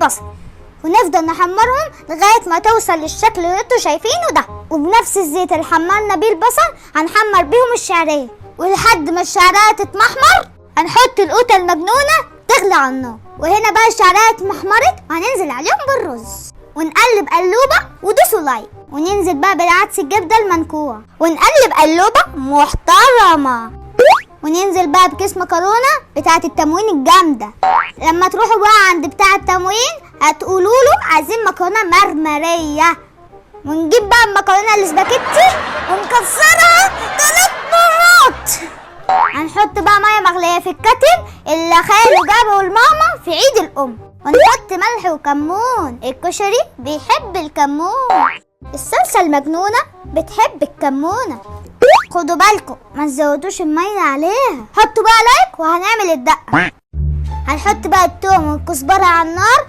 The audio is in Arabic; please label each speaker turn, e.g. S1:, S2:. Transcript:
S1: والبصل، ونفضل نحمرهم لغاية ما توصل للشكل اللي انتوا شايفينه ده. وبنفس الزيت اللي حمرنا بيه البصل هنحمر بيهم الشعرية، ولحد ما الشعرية تتمحمر هنحط القوطة المجنونة تغلي على النار. وهنا بقى الشعرية اتمحمرت وهننزل عليهم بالرز ونقلب قلوبة. ودوسوا لايك. وننزل بقى بالعدس الجبدة المنكوع ونقلب قلوبة محترمة. وننزل بقى بكيس مكرونة بتاعة التموين الجامدة. لما تروحوا بقى عند بتاع التموين هتقولوا له عايزين مكرونة مرمرية. ونجيب بقى المكرونة الاسباجيتي ونكسرها 3 مرات. هنحط بقى مية مغلية في الكتل اللي خاله جابه لماما في عيد الأم. ونحط ملح وكمون، الكشري بيحب الكمون، الصلصة المجنونة بتحب الكمونة. خدوا بالكم ما تزودوش المية عليها. حطوا بقى لايك وهنعمل الدقة. هنحط بقى التوم والكزبرة على النار